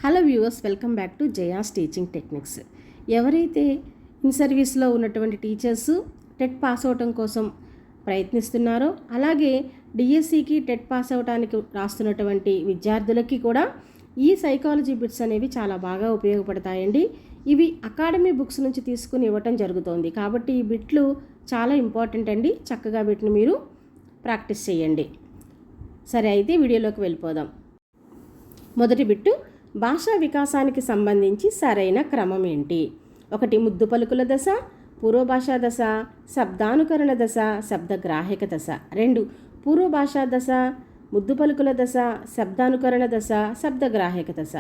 Hello viewers, welcome back to Jaya's teaching techniques. ఎవరైతే in సర్వీస్లో ఉన్నటువంటి టీచర్స్ టెట్ పాస్ అవటం కోసం ప్రయత్నిస్తున్నారో, అలాగే డిఎస్సికి టెట్ పాస్ అవడానికి రాస్తున్నటువంటి విద్యార్థులకి కూడా ఈ సైకాలజీ బిట్స్ అనేవి చాలా బాగా ఉపయోగపడతాయండి. ఇవి అకాడమీ బుక్స్ నుంచి తీసుకుని ఇవ్వటం జరుగుతోంది కాబట్టి ఈ బిట్లు చాలా ఇంపార్టెంట్ అండి. చక్కగా వీటిని మీరు ప్రాక్టీస్ చేయండి. సరే, అయితే వీడియోలోకి వెళ్ళిపోదాం. మొదటి బిట్టు, భాషా వికాసానికి సంబంధించి సరైన క్రమం ఏంటి? 1 ముద్దు పలుకుల దశ, పూర్వభాషా దశ, శబ్దానుకరణ దశ, శబ్దగ్రాహిక దశ. 2 పూర్వభాషా దశ, ముద్దు పలుకుల దశ, శబ్దానుకరణ దశ, శబ్దగ్రాహిక దశ.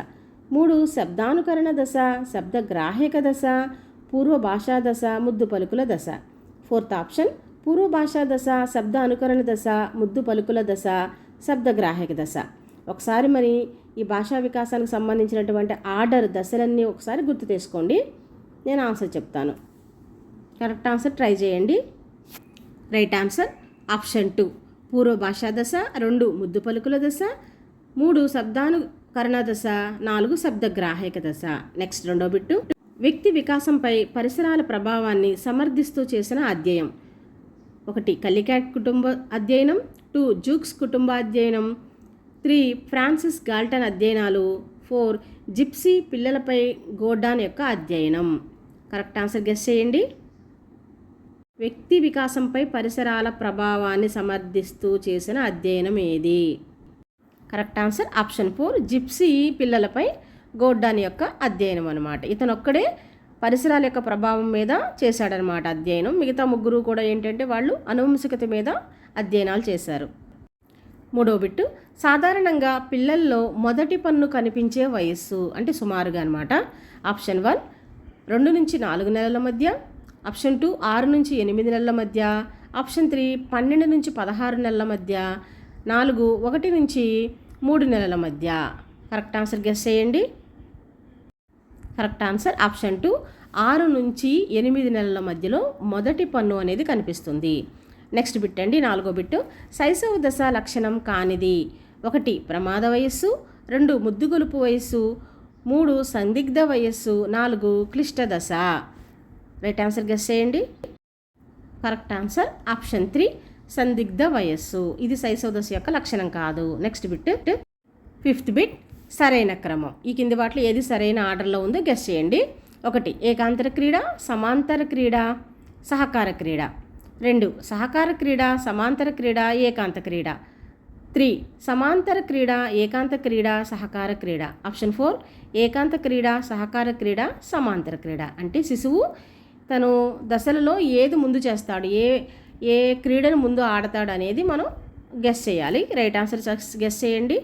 3 శబ్దానుకరణ దశ, శబ్దగ్రాహిక దశ, పూర్వభాషా దశ, ముద్దు పలుకుల దశ. 4th ఆప్షన్ పూర్వభాషా దశ, శబ్దానుకరణ దశ, ముద్దు పలుకుల దశ, శబ్దగ్రాహిక దశ. ఒకసారి మరి ఈ భాషా వికాసానికి సంబంధించినటువంటి ఆర్డర్ దశలన్నీ ఒకసారి గుర్తు తెచ్చుకోండి. నేను ఆన్సర్ చెప్తాను. కరెక్ట్ ఆన్సర్ ట్రై చేయండి. రైట్ ఆన్సర్ ఆప్షన్ 2 పూర్వ భాషా దశ, 2 ముద్దు పలుకుల దశ, 3 శబ్దానుకరణ దశ, 4 శబ్దగ్రాహిక దశ. నెక్స్ట్ రెండో బిట్టు, వ్యక్తి వికాసంపై పరిసరాల ప్రభావాన్ని సమర్థిస్తూ చేసిన అధ్యయనం. 1 కల్లికాట్ కుటుంబ అధ్యయనం, 2 జూక్స్ కుటుంబ అధ్యయనం, 3 ఫ్రాన్సిస్ గాల్టన్ అధ్యయనాలు, 4 జిప్సీ పిల్లలపై గోర్డాన్ యొక్క అధ్యయనం. కరెక్ట్ ఆన్సర్ గెస్ చేయండి. వ్యక్తి వికాసంపై పరిసరాల ప్రభావాన్ని సమర్థిస్తూ చేసిన అధ్యయనం ఏది? కరెక్ట్ ఆన్సర్ ఆప్షన్ 4 జిప్సీ పిల్లలపై గోర్డాన్ యొక్క అధ్యయనం అనమాట. ఇతను ఒక్కడే పరిసరాల యొక్క ప్రభావం మీద చేశాడనమాట అధ్యయనం. మిగతా ముగ్గురు కూడా ఏంటంటే వాళ్ళు అనువంశికత మీద అధ్యయనాలు చేశారు. మూడో బిట్టు, సాధారణంగా పిల్లల్లో మొదటి పన్ను కనిపించే వయస్సు అంటే సుమారుగా అనమాట. ఆప్షన్ 1 2 నుంచి 4 నెలల మధ్య, ఆప్షన్ 2 6 నుంచి 8 నెలల మధ్య, ఆప్షన్ 3 12 నుంచి 16 నెలల మధ్య, 4 1 నుంచి 3 నెలల మధ్య. కరెక్ట్ ఆన్సర్ గెస్ చేయండి. కరెక్ట్ ఆన్సర్ ఆప్షన్ 2 6 నుంచి 8 నెలల మధ్యలో మొదటి పన్ను అనేది కనిపిస్తుంది. నెక్స్ట్ బిట్ అండి, 4వ బిట్టు, శైశవ దశ లక్షణం కానిది. 1 ప్రమాద వయస్సు, 2 ముద్దుగొలుపు వయస్సు, 3 సందిగ్ధ వయస్సు, 4 క్లిష్ట దశ. రైట్ ఆన్సర్ గెస్ చేయండి. కరెక్ట్ ఆన్సర్ ఆప్షన్ 3 సందిగ్ధ వయస్సు. ఇది శైశవ దశ యొక్క లక్షణం కాదు. నెక్స్ట్ బిట్ 5th బిట్, సరైన క్రమం. ఈ కింది వాటిలో ఏది సరైన ఆర్డర్లో ఉందో గెస్ చేయండి. 1 ఏకాంతర క్రీడ, సమాంతర క్రీడ, సహకార క్రీడ. 2 సహకార క్రీడ, సమాంతర క్రీడ, ఏకాంత క్రీడ. 3 సమాంతర క్రీడ, ఏకాంత క్రీడ, సహకార క్రీడ. ఆప్షన్ 4 ఏకాంత క్రీడ, సహకార క్రీడ, సమాంతర క్రీడ. అంటే శిశువు తను దశలలో ఏది ముందు చేస్తాడు, ఏ క్రీడను ముందు ఆడతాడు అనేది మనం గెస్ చేయాలి. రైట్ ఆన్సర్ గెస్ చేయండి.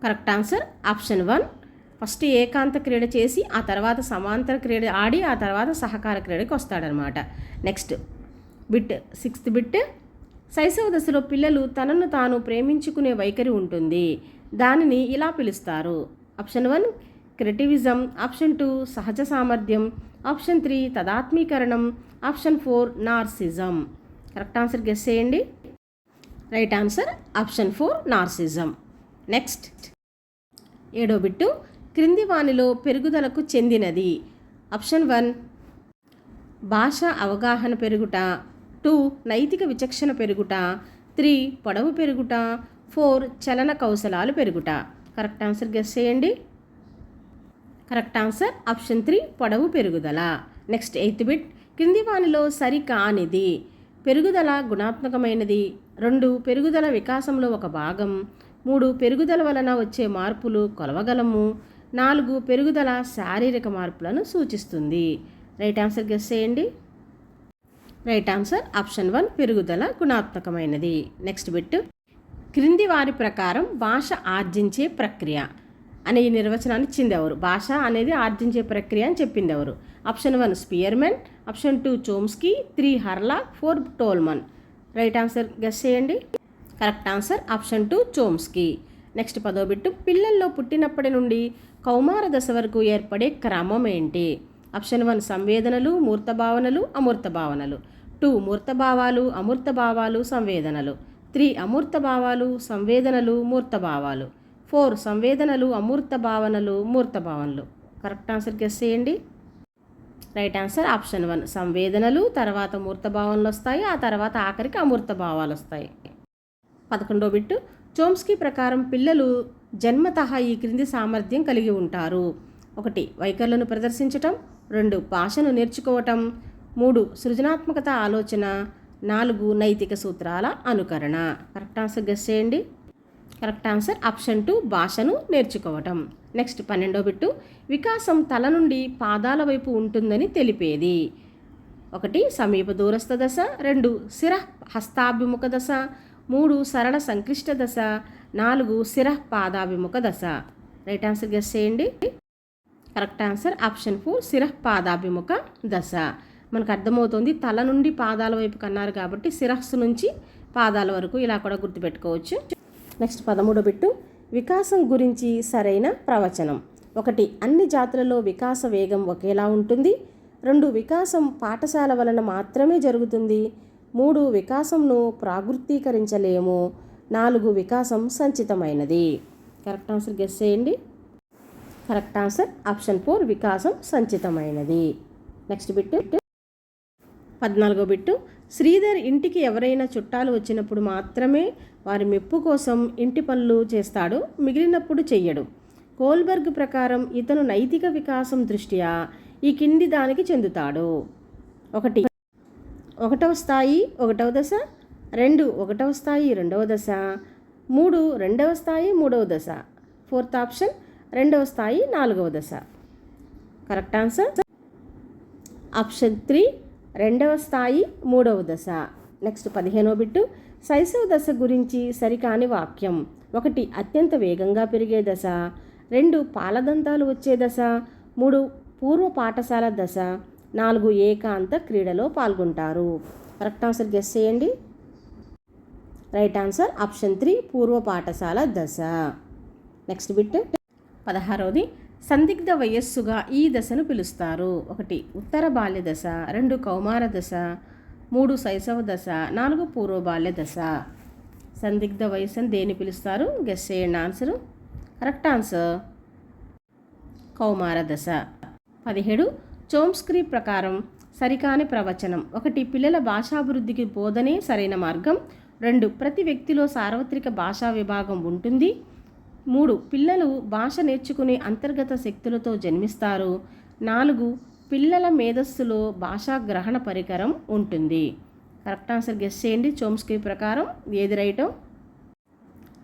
కరెక్ట్ ఆన్సర్ ఆప్షన్ 1 ఫస్ట్ ఏకాంత క్రీడ చేసి ఆ తర్వాత సమాంతర క్రీడ ఆడి ఆ తర్వాత సహకార క్రీడకి వస్తాడనమాట. నెక్స్ట్ బిట్ 6th బిట్, శైశవ దశలో పిల్లలు తనను తాను ప్రేమించుకునే వైఖరి ఉంటుంది. దానిని ఇలా పిలుస్తారు. ఆప్షన్ 1 క్రిటివిజం, ఆప్షన్ 2 సహజ సామర్థ్యం, ఆప్షన్ 3 తదాత్మీకరణం, option 4 narcissism. Correct answer guess చేయండి. Right answer option 4 narcissism. Next 7వ బిట్టు, క్రింది వానిలో పెరుగుదలకు చెందినది. ఆప్షన్ 1 భాష అవగాహన పెరుగుట, 2 నైతిక విచక్షణ పెరుగుట, 3 పొడవు పెరుగుట, 4 చలన కౌశలాలు పెరుగుట. కరెక్ట్ ఆన్సర్ గెస్ చేయండి. కరెక్ట్ ఆన్సర్ ఆప్షన్ 3 పొడవు పెరుగుదల. నెక్స్ట్ 8th బిట్, క్రింది వానిలో సరికానిది. పెరుగుదల గుణాత్మకమైనది, 2 పెరుగుదల వికాసంలో ఒక భాగం, 3 పెరుగుదల వలన వచ్చే మార్పులు కొలవగలము, 4 పెరుగుదల శారీరక మార్పులను సూచిస్తుంది. రైట్ ఆన్సర్ గెస్ చేయండి. రైట్ ఆన్సర్ ఆప్షన్ 1 పెరుగుదల గుణాత్మకమైనది. నెక్స్ట్ బిట్, క్రింది వారి ప్రకారం భాష ఆర్జించే ప్రక్రియ అనే ఈ నిర్వచనాన్ని ఇచ్చింది ఎవరు? భాష అనేది ఆర్జించే ప్రక్రియ అని చెప్పింది ఎవరు? Option 1 Spearman, option 2 Chomsky, 3 Hurlock, 4 Tolman. Right answer guess చేయండి. Correct answer option 2 Chomsky. Next 10వ బిట్టు, పిల్లల్లో పుట్టినప్పటి నుండి కౌమార దశ వరకు ఏర్పడే క్రమం ఏంటి? ఆప్షన్ 1 సంవేదనలు, మూర్త భావనలు, అమూర్త భావనలు, 2 మూర్త భావాలు, అమూర్త భావాలు, సంవేదనలు, 3 అమూర్త భావాలు, సంవేదనలు, మూర్త భావాలు, 4 సంవేదనలు, అమూర్త భావనలు, మూర్త భావనలు. కరెక్ట్ ఆన్సర్ గెస్ చేయండి. రైట్ ఆన్సర్ ఆప్షన్ 1 సంవేదనలు, తర్వాత మూర్త భావనలు వస్తాయి, ఆ తర్వాత ఆఖరికి అమూర్త భావాలు వస్తాయి. 11వ బిట్టు చోమ్స్కీ ప్రకారం పిల్లలు జన్మతః ఈ క్రింది సామర్థ్యం కలిగి ఉంటారు. 1 వైఖరులను ప్రదర్శించటం, 2 భాషను నేర్చుకోవటం, 3 సృజనాత్మకత ఆలోచన, 4 నైతిక సూత్రాల అనుకరణ. కరెక్ట్ ఆన్సర్ గెస్ చేయండి. కరెక్ట్ ఆన్సర్ ఆప్షన్ 2 భాషను నేర్చుకోవటం. నెక్స్ట్ 12వ బిట్టు వికాసం తల నుండి పాదాల వైపు ఉంటుందని తెలిపేది. 1 సమీప దూరస్థ దశ, 2 శిర హస్తాభిముఖ దశ, 3 సరళ సంక్లిష్ట దశ, 4 శిర పాదాభిముఖ దశ. రైట్ ఆన్సర్ గెస్ చేయండి. కరెక్ట్ ఆన్సర్ ఆప్షన్ 4 శిర పాదాభిముఖ దశ. మనకు అర్థమవుతుంది తల నుండి పాదాల వైపు కన్నారు కాబట్టి శిరస్సు నుంచి పాదాల వరకు ఇలా కూడా గుర్తుపెట్టుకోవచ్చు. నెక్స్ట్ 13వ బిట్టు వికాసం గురించి సరైన ప్రవచనం. 1 అన్ని జాతులలో వికాస వేగం ఒకేలా ఉంటుంది, 2 వికాసం పాఠశాల వలన మాత్రమే జరుగుతుంది, 3 వికాసంను ప్రాగుర్తీకరించలేము, 4 వికాసం సంచితమైనది. కరెక్ట్ ఆన్సర్ గెస్ చేయండి. కరెక్ట్ ఆన్సర్ ఆప్షన్ 4 వికాసం సంచితమైనది. నెక్స్ట్ బిట్టు 14వ బిట్టు శ్రీధర్ ఇంటికి ఎవరైనా చుట్టాలు వచ్చినప్పుడు మాత్రమే వారి మెప్పు కోసం ఇంటి పనులు చేస్తాడు, మిగిలినప్పుడు చెయ్యడు. కోల్బర్గ్ ప్రకారం ఇతను నైతిక వికాసం దృష్ట్యా ఈ కింది దానికి చెందుతాడు. 1 1వ స్థాయి 1వ దశ, 2 1వ స్థాయి 2వ దశ, 3 2వ స్థాయి 3వ దశ, 4th ఆప్షన్ 2వ స్థాయి 4వ దశ. కరెక్ట్ ఆన్సర్ ఆప్షన్ 3 2వ స్థాయి 3వ దశ. నెక్స్ట్ 15వ బిట్టు శైశవ దశ గురించి సరికాని వాక్యం. 1 అత్యంత వేగంగా పెరిగే దశ, 2 పాలదంతాలు వచ్చే దశ, 3 పూర్వ పాఠశాల దశ, 4 ఏకాంత క్రీడలో పాల్గొంటారు. కరెక్ట్ ఆన్సర్ గెస్ చేయండి. రైట్ ఆన్సర్ ఆప్షన్ 3 పూర్వ పాఠశాల దశ. నెక్స్ట్ బిట్ 16వది సందిగ్ధ వయస్సుగా ఈ దశను పిలుస్తారు. 1 ఉత్తర బాల్య దశ, 2 కౌమార దశ, 3 శైశవ దశ, 4 పూర్వ బాల్య దశ. సందిగ్ధ వయస్సు అని దేన్ని పిలుస్తారు గెస్ చేయండి. ఆన్సరు కరెక్ట్ ఆన్సర్ కౌమార దశ. 17 చోమ్స్కీ ప్రకారం సరికాని ప్రవచనం. 1 పిల్లల భాషాభివృద్ధికి బోధనే సరైన మార్గం, 2 ప్రతి వ్యక్తిలో సార్వత్రిక భాషా విభాగం ఉంటుంది, 3 పిల్లలు భాష నేర్చుకునే అంతర్గత శక్తులతో జన్మిస్తారు, 4 పిల్లల మేధస్సులో భాషా గ్రహణ పరికరం ఉంటుంది. కరెక్ట్ ఆన్సర్ గెస్ చేయండి. చోమ్స్కీ ప్రకారం ఏది రైటో?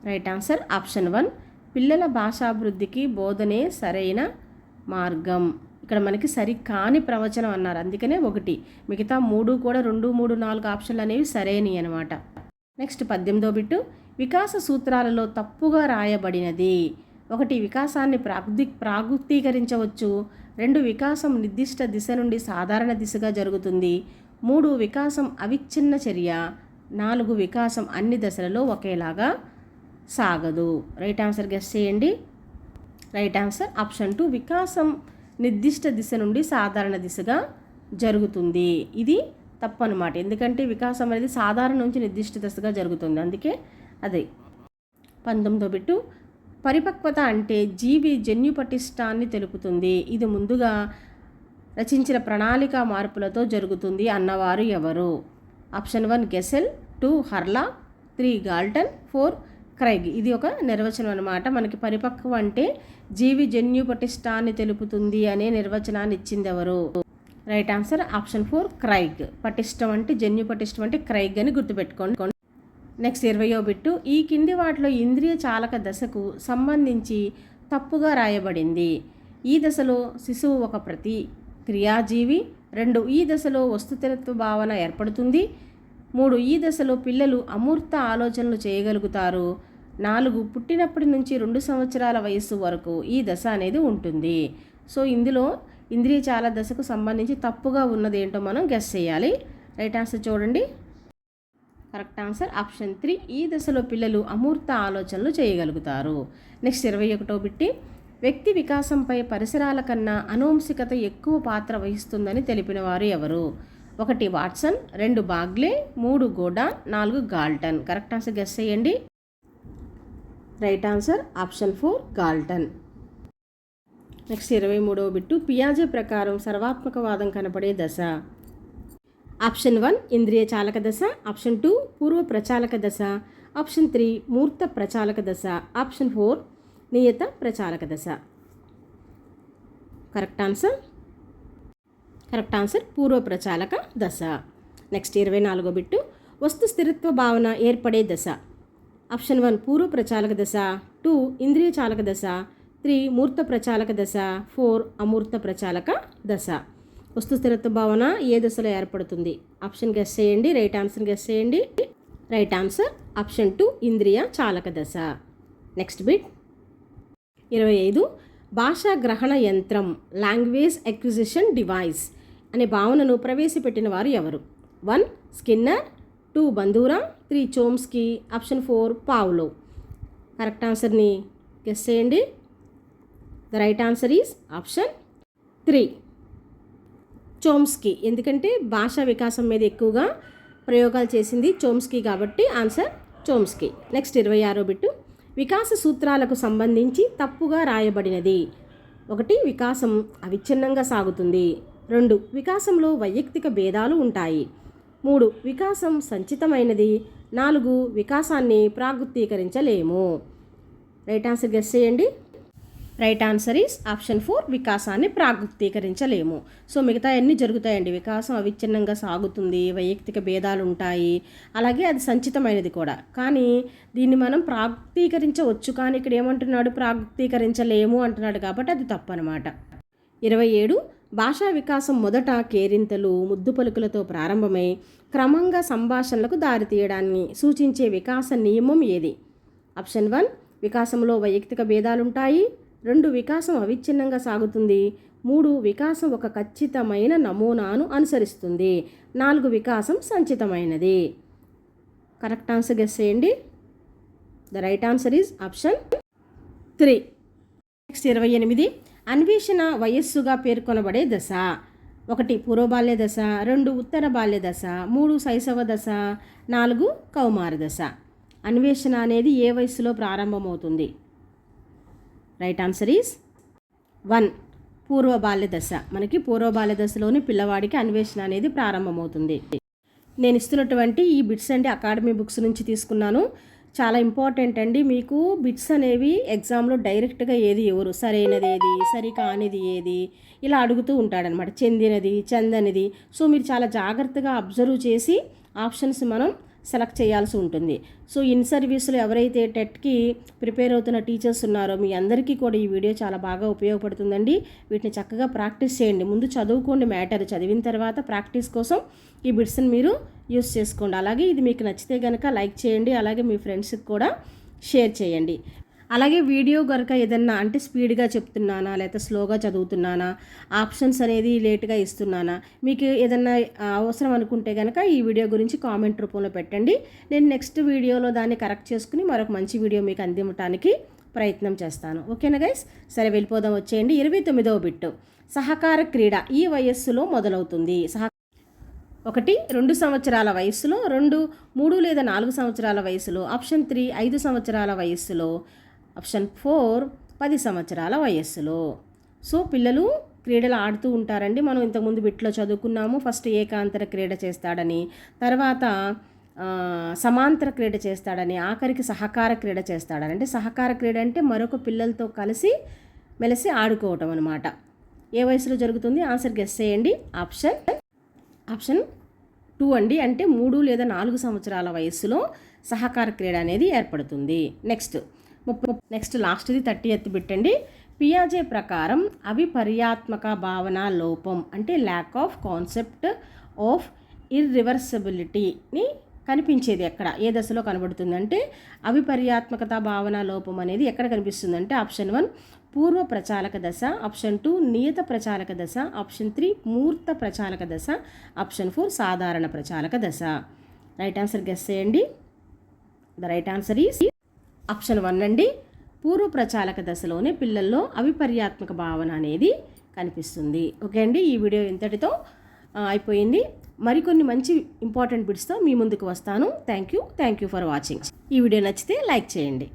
రైట్ ఆన్సర్ ఆప్షన్ 1 పిల్లల భాషాభివృద్ధికి బోధనే సరైన మార్గం. ఇక్కడ మనకి సరికాని ప్రవచనం అన్నారు, అందుకనే 1, మిగతా 3 కూడా 2, 3, 4 ఆప్షన్లు అనేవి సరైనవి అనమాట. నెక్స్ట్ 18వ బిట్టు వికాస సూత్రాలలో తప్పుగా రాయబడినది. 1 వికాసాన్ని ప్రాగుప్తీకరించవచ్చు, 2 వికాసం నిర్దిష్ట దిశ నుండి సాధారణ దిశగా జరుగుతుంది, 3 వికాసం అవిచ్ఛిన్న చర్య, 4 వికాసం అన్ని దశలలో ఒకేలాగా సాగదు. రైట్ ఆన్సర్ గెస్ చేయండి. రైట్ ఆన్సర్ ఆప్షన్ 2 వికాసం నిర్దిష్ట దిశ నుండి సాధారణ దిశగా జరుగుతుంది. ఇది తప్పు అనమాట, ఎందుకంటే వికాసం అనేది సాధారణ నుంచి నిర్దిష్ట దిశగా జరుగుతుంది, అందుకే అదే. 19వ బిట్టు పరిపక్వత అంటే జీవి జన్యు పటిష్టాన్ని తెలుపుతుంది, ఇది ముందుగా రచించిన ప్రణాళిక మార్పులతో జరుగుతుంది అన్నవారు ఎవరు? Option 1 గెసెల్, 2 హర్లా, 3 Galton, 4 Craig. ఇది ఒక నిర్వచనం అనమాట. మనకి పరిపక్వం అంటే జీవి జన్యు పటిష్టాన్ని తెలుపుతుంది అనే నిర్వచనాన్ని ఇచ్చింది ఎవరు? Right answer option 4 Craig. పటిష్టం అంటే జన్యు పటిష్టం అంటే క్రైగ్ అని గుర్తుపెట్టుకోండి. నెక్స్ట్ 20వ బిట్టు ఈ కింది వాటిలో ఇంద్రియ చాలక దశకు సంబంధించి తప్పుగా రాయబడింది. ఈ దశలో శిశువు ఒక క్రియాజీవి, 2 ఈ దశలో వస్తుతత్వ భావన ఏర్పడుతుంది, 3 ఈ దశలో పిల్లలు అమూర్త ఆలోచనలు చేయగలుగుతారు, 4 పుట్టినప్పటి నుంచి 2 సంవత్సరాల వయస్సు వరకు ఈ దశ అనేది ఉంటుంది. సో ఇందులో ఇంద్రియ చాల దశకు సంబంధించి తప్పుగా ఉన్నది ఏంటో మనం గెస్ చేయాలి. రైట్ ఆన్సర్ చూడండి. కరెక్ట్ ఆన్సర్ ఆప్షన్ 3 ఈ దశలో పిల్లలు అమూర్త ఆలోచనలు చేయగలుగుతారు. నెక్స్ట్ 21వ బిట్టి వ్యక్తి వికాసంపై పరిసరాల కన్నా అనువంశికత ఎక్కువ పాత్ర వహిస్తుందని తెలిపిన వారు ఎవరు? 1 Watson, 2 Bagley, 3 Gordon, 4 Galton. Correct answer guess చేయండి. Right answer option 4 Galton. Next 23వ బిట్టు, పియాజే ప్రకారం సర్వాత్మకవాదం కనపడే దశ. ఆప్షన్ 1 ఇంద్రియ చాలక దశ, ఆప్షన్ 2 పూర్వ ప్రచాలక దశ, ఆప్షన్ 3 మూర్త ప్రచాలక దశ, ఆప్షన్ 4 నియత ప్రచాలక దశ. కరెక్ట్ ఆన్సర్ పూర్వ ప్రచాలక దశ. నెక్స్ట్ 24వ బిట్టు, వస్తు స్థిరత్వ భావన ఏర్పడే దశ. ఆప్షన్ 1 పూర్వ ప్రచాలక దశ, 2 ఇంద్రియ చాలక దశ, 3 మూర్త ప్రచాలక దశ, 4 అమూర్త ప్రచాలక దశ. వస్తు స్థిరత్వ భావన ఏ దశలో ఏర్పడుతుంది? ఆప్షన్ గెస్ చేయండి, రైట్ ఆన్సర్ గెస్ చేయండి. రైట్ ఆన్సర్ ఆప్షన్ 2 ఇంద్రియ చాలక దశ. నెక్స్ట్ బిట్ 25, భాషా గ్రహణ యంత్రం లాంగ్వేజ్ అక్విజిషన్ డివైస్ అనే భావనను ప్రవేశపెట్టిన వారు ఎవరు? 1 Skinner, 2 బందూరా, 3 Chomsky, option 4 Pavlo. Correct ఆన్సర్ని గెస్ చేయండి. The right answer is option 3 Chomsky. ఎందుకంటే భాషా వికాసం మీద ఎక్కువగా ప్రయోగాలు చేసింది చోమ్స్కీ కాబట్టి ఆన్సర్ చోమ్స్కీ. నెక్స్ట్ 26వ బిట్టు, వికాస సూత్రాలకు సంబంధించి తప్పుగా రాయబడినది. 1 వికాసం అవిచ్ఛిన్నంగా సాగుతుంది, 2 వికాసంలో వైయక్తిక భేదాలు ఉంటాయి, 3 వికాసం సంచితమైనది, 4 వికాసాన్ని ప్రాగుప్తీకరించలేము. రైట్ ఆన్సర్ గెస్ చేయండి. రైట్ ఆన్సర్ ఈస్ ఆప్షన్ 4 వికాసాన్ని ప్రాగుప్తీకరించలేము. సో మిగతా అన్నీ జరుగుతాయండి. వికాసం అవిచ్ఛిన్నంగా సాగుతుంది, వైయక్తిక భేదాలు ఉంటాయి, అలాగే అది సంచితమైనది కూడా. కానీ దీన్ని మనం ప్రాగుప్తీకరించవచ్చు, కానీ ఇక్కడ ఏమంటున్నాడు? ప్రాగుప్తీకరించలేము అంటున్నాడు కాబట్టి అది తప్పు అనమాట. 27, భాషా వికాసం మొదట కేరింతలు ముద్దు పలుకులతో ప్రారంభమై క్రమంగా సంభాషణలకు దారితీయడాన్ని సూచించే వికాస నియమం ఏది? ఆప్షన్ 1 వికాసంలో వైయక్తిక భేదాలుంటాయి, 2 వికాసం అవిచ్ఛిన్నంగా సాగుతుంది, 3 వికాసం ఒక ఖచ్చితమైన నమూనాను అనుసరిస్తుంది, 4 వికాసం సంచితమైనది. కరెక్ట్ ఆన్సర్ గెస్ చేయండి. The right answer is option 3. Next 28, అన్వేషణ వయస్సుగా పేర్కొనబడే దశ. 1 పూర్వబాల్య దశ, 2 ఉత్తర బాల్య దశ, 3 శైశవ దశ, 4 కౌమార దశ. అన్వేషణ అనేది ఏ వయస్సులో ప్రారంభమవుతుంది? రైట్ ఆన్సర్ ఈజ్ 1 పూర్వ బాల్య దశ. మనకి పూర్వ బాల్య దశలోని పిల్లవాడికి అన్వేషణ అనేది ప్రారంభమవుతుంది. నేను ఇస్తున్నటువంటి ఈ బిట్స్ అండి అకాడమీ బుక్స్ నుంచి తీసుకున్నాను. చాలా ఇంపార్టెంట్ అండి. మీకు బిట్స్ అనేవి ఎగ్జామ్లో డైరెక్ట్గా ఏది ఎవరు సరైనది ఏది సరి కానిది ఏది ఇలా అడుగుతూ ఉంటాడనమాట. చెందినది చెందనిది. సో మీరు చాలా జాగ్రత్తగా అబ్జర్వ్ చేసి ఆప్షన్స్ మనం సెలెక్ట్ చేయాల్సి ఉంటుంది. సో ఇన్ సర్వీస్లో ఎవరైతే టెట్కి ప్రిపేర్ అవుతున్న టీచర్స్ ఉన్నారో మీ అందరికీ కూడా ఈ వీడియో చాలా బాగా ఉపయోగపడుతుందండి. వీటిని చక్కగా ప్రాక్టీస్ చేయండి. ముందు చదువుకోండి, మ్యాటర్ చదివిన తర్వాత ప్రాక్టీస్ కోసం ఈ బిట్స్ని మీరు యూస్ చేసుకోండి. అలాగే ఇది మీకు నచ్చితే కనుక లైక్ చేయండి, అలాగే మీ ఫ్రెండ్స్కి కూడా షేర్ చేయండి. అలాగే వీడియో కనుక ఏదన్నా అంటే స్పీడ్గా చెప్తున్నానా లేకపోతే స్లోగా చదువుతున్నానా, ఆప్షన్స్ అనేది లేట్గా ఇస్తున్నానా, మీకు ఏదన్నా అవసరం అనుకుంటే కనుక ఈ వీడియో గురించి కామెంట్ రూపంలో పెట్టండి. నేను నెక్స్ట్ వీడియోలో దాన్ని కరెక్ట్ చేసుకుని మరొక మంచి వీడియో మీకు అందించడానికి ప్రయత్నం చేస్తాను. ఓకేనా గైస్? సరే వెళ్ళిపోదాం, వచ్చేయండి. 29వ బిట్టు, సహకార క్రీడ ఈ వయస్సులో మొదలవుతుంది. 1 2 సంవత్సరాల వయస్సులో, 2 3 లేదా 4 సంవత్సరాల వయసులో, ఆప్షన్ 3 5 సంవత్సరాల వయస్సులో, ఆప్షన్ 4 10 సంవత్సరాల వయస్సులో. సో పిల్లలు క్రీడలు ఆడుతూ ఉంటారండి. మనం ఇంతకుముందు బిట్లో చదువుకున్నాము. ఫస్ట్ ఏకాంతర క్రీడ చేస్తాడని, తర్వాత సమాంతర క్రీడ చేస్తాడని, ఆఖరికి సహకార క్రీడ చేస్తాడని. అంటే సహకార క్రీడ అంటే మరొక పిల్లలతో కలిసి మెలిసి ఆడుకోవటం అనమాట. ఏ వయసులో జరుగుతుంది? ఆన్సర్ గెస్ చేయండి. ఆప్షన్ 2 అండి. అంటే 3 లేదా 4 సంవత్సరాల వయస్సులో సహకార క్రీడ అనేది ఏర్పడుతుంది. నెక్స్ట్ లాస్ట్ది 30th బిట్ అండి. పియాజే ప్రకారం అవిపర్యాత్మక భావన లోపం అంటే ల్యాక్ ఆఫ్ కాన్సెప్ట్ ఆఫ్ ఇర్రివర్సిబిలిటీని కనిపించేది ఎక్కడ, ఏ దశలో కనబడుతుందంటే అవిపర్యాత్మకత భావన లోపం అనేది ఎక్కడ కనిపిస్తుందంటే ఆప్షన్ 1 పూర్వ ప్రచాలక దశ, ఆప్షన్ 2 నియత ప్రచాలక దశ, ఆప్షన్ 3 మూర్త ప్రచాలక దశ, ఆప్షన్ 4 సాధారణ ప్రచాలక దశ. రైట్ ఆన్సర్ గెస్ చేయండి. The right answer is option 1 అండి. పూర్వ ప్రచాలక దశలోనే పిల్లల్లో అవిపర్యాత్మక భావన అనేది కనిపిస్తుంది. ఓకే అండి, ఈ వీడియో ఇంతటితో అయిపోయింది. మరికొన్ని మంచి ఇంపార్టెంట్ బిట్స్తో మీ ముందుకు వస్తాను. Thank you for watching. ఈ వీడియో నచ్చితే లైక్ చేయండి.